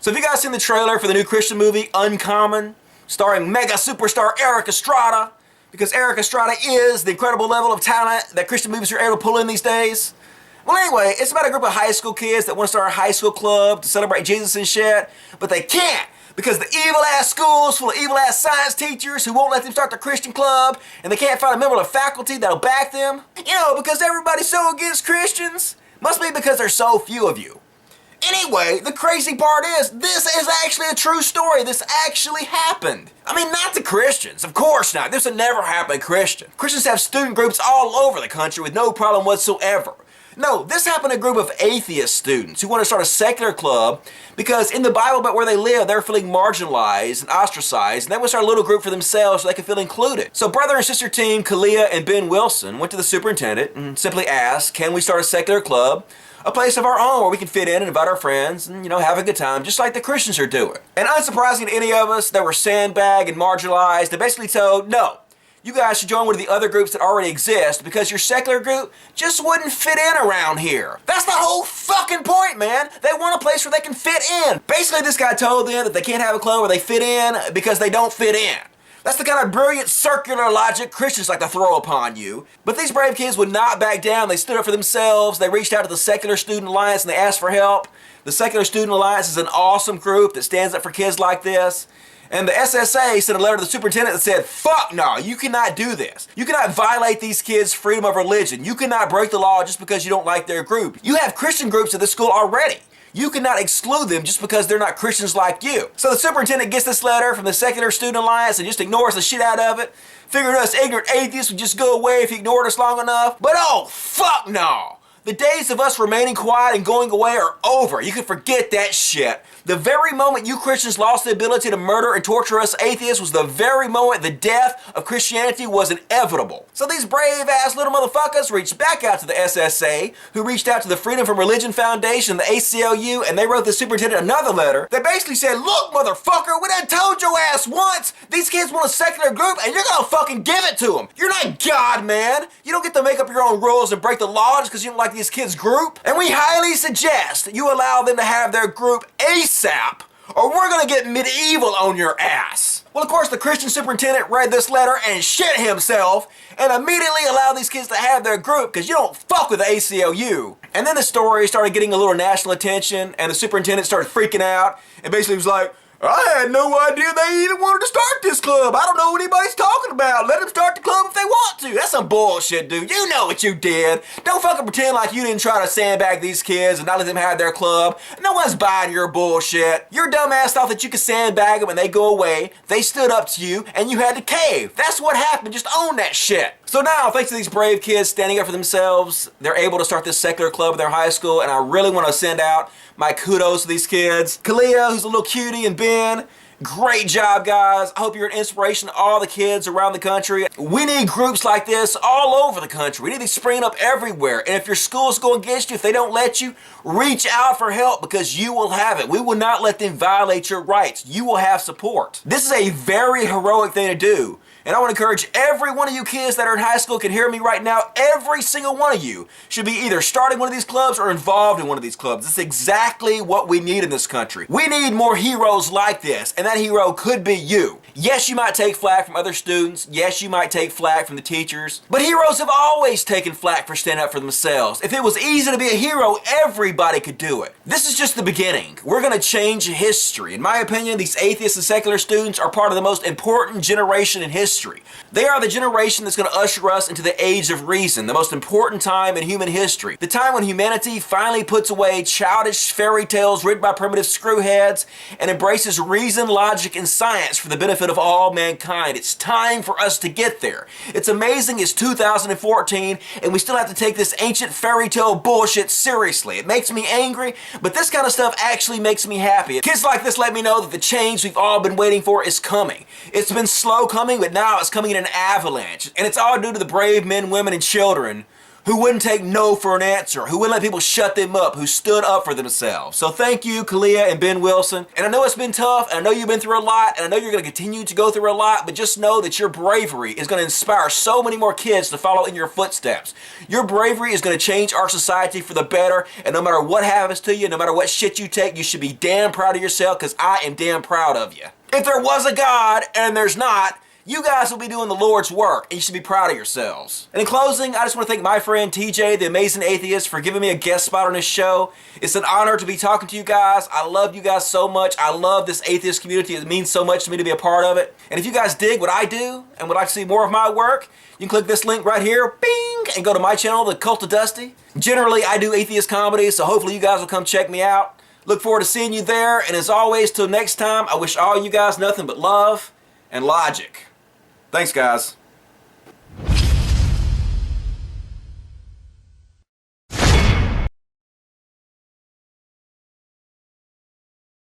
So have you guys seen the trailer for the new Christian movie, Uncommon, starring mega superstar Eric Estrada? Because Eric Estrada is the incredible level of talent that Christian movies are able to pull in these days. Well, anyway, it's about a group of high school kids that want to start a high school club to celebrate Jesus and shit, but they can't because the evil-ass school's full of evil-ass science teachers who won't let them start their Christian club, and they can't find a member of the faculty that'll back them. You know, because everybody's so against Christians. Must be because there's so few of you. Anyway, the crazy part is, this is actually a true story. This actually happened. I mean, not to Christians. Of course not. This would never happen to Christians. Christians have student groups all over the country with no problem whatsoever. No, this happened to a group of atheist students who want to start a secular club because in the Bible Belt where they live, they're feeling marginalized and ostracized, and they want to start a little group for themselves so they can feel included. So brother and sister team Kalia and Ben Wilson went to the superintendent and simply asked, can we start a secular club? A place of our own where we can fit in and invite our friends and, have a good time, just like the Christians are doing. And unsurprising to any of us that were sandbagged and marginalized, they basically told, no, you guys should join one of the other groups that already exist because your secular group just wouldn't fit in around here. That's the whole fucking point, man. They want a place where they can fit in. Basically, this guy told them that they can't have a club where they fit in because they don't fit in. That's the kind of brilliant circular logic Christians like to throw upon you. But these brave kids would not back down. They stood up for themselves. They reached out to the Secular Student Alliance and they asked for help. The Secular Student Alliance is an awesome group that stands up for kids like this. And the SSA sent a letter to the superintendent that said, fuck no, you cannot do this. You cannot violate these kids' freedom of religion. You cannot break the law just because you don't like their group. You have Christian groups at this school already. You cannot exclude them just because they're not Christians like you. So the superintendent gets this letter from the Secular Student Alliance and just ignores the shit out of it. Figured us ignorant atheists would just go away if he ignored us long enough. But oh, fuck no. The days of us remaining quiet and going away are over. You can forget that shit. The very moment you Christians lost the ability to murder and torture us atheists was the very moment the death of Christianity was inevitable. So these brave-ass little motherfuckers reached back out to the SSA, who reached out to the Freedom from Religion Foundation, the ACLU, and they wrote the superintendent another letter that basically said, look, motherfucker, we done told your ass once, these kids want a secular group and you're gonna fucking give it to them. You're not God, man. You don't get to make up your own rules and break the law just because you don't like these kids' group. And we highly suggest that you allow them to have their group ASAP, or we're gonna get medieval on your ass. Well, of course, the Christian superintendent read this letter and shit himself and immediately allowed these kids to have their group because you don't fuck with the ACLU. And then the story started getting a little national attention and the superintendent started freaking out and basically was like, I had no idea they even wanted to start this club. I don't know what anybody's talking about. Let them start the club if they want to. That's some bullshit, dude. You know what you did. Don't fucking pretend like you didn't try to sandbag these kids and not let them have their club. No one's buying your bullshit. Your dumbass thought that you could sandbag them and they go away. They stood up to you and you had to cave. That's what happened. Just own that shit. So now, thanks to these brave kids standing up for themselves, they're able to start this secular club at their high school, and I really want to send out my kudos to these kids. Kalia, who's a little cutie, and Ben, great job, guys. I hope you're an inspiration to all the kids around the country. We need groups like this all over the country. We need these springing up everywhere. And if your school's going against you, if they don't let you, reach out for help because you will have it. We will not let them violate your rights. You will have support. This is a very heroic thing to do. And I want to encourage every one of you kids that are in high school can hear me right now. Every single one of you should be either starting one of these clubs or involved in one of these clubs. It's exactly what we need in this country. We need more heroes like this, and that hero could be you. Yes, you might take flack from other students. Yes, you might take flack from the teachers. But heroes have always taken flack for standing up for themselves. If it was easy to be a hero, everybody could do it. This is just the beginning. We're going to change history. In my opinion, these atheists and secular students are part of the most important generation in history. They are the generation that's going to usher us into the age of reason, the most important time in human history. The time when humanity finally puts away childish fairy tales written by primitive screwheads and embraces reason, logic, and science for the benefit of all mankind. It's time for us to get there. It's amazing it's 2014 and we still have to take this ancient fairy tale bullshit seriously. It makes me angry, but this kind of stuff actually makes me happy. Kids like this let me know that the change we've all been waiting for is coming. It's been slow coming, but now it's coming in an avalanche. And it's all due to the brave men, women, and children who wouldn't take no for an answer, who wouldn't let people shut them up, who stood up for themselves. So thank you, Kalia and Ben Wilson. And I know it's been tough, and I know you've been through a lot, and I know you're going to continue to go through a lot, but just know that your bravery is going to inspire so many more kids to follow in your footsteps. Your bravery is going to change our society for the better, and no matter what happens to you, no matter what shit you take, you should be damn proud of yourself, because I am damn proud of you. If there was a God, and there's not, you guys will be doing the Lord's work, and you should be proud of yourselves. And in closing, I just want to thank my friend TJ, the Amazing Atheist, for giving me a guest spot on this show. It's an honor to be talking to you guys. I love you guys so much. I love this atheist community. It means so much to me to be a part of it. And if you guys dig what I do and would like to see more of my work, you can click this link right here, bing, and go to my channel, the Cult of Dusty. Generally, I do atheist comedy, so hopefully you guys will come check me out. Look forward to seeing you there, and as always, till next time, I wish all you guys nothing but love and logic. Thanks, guys.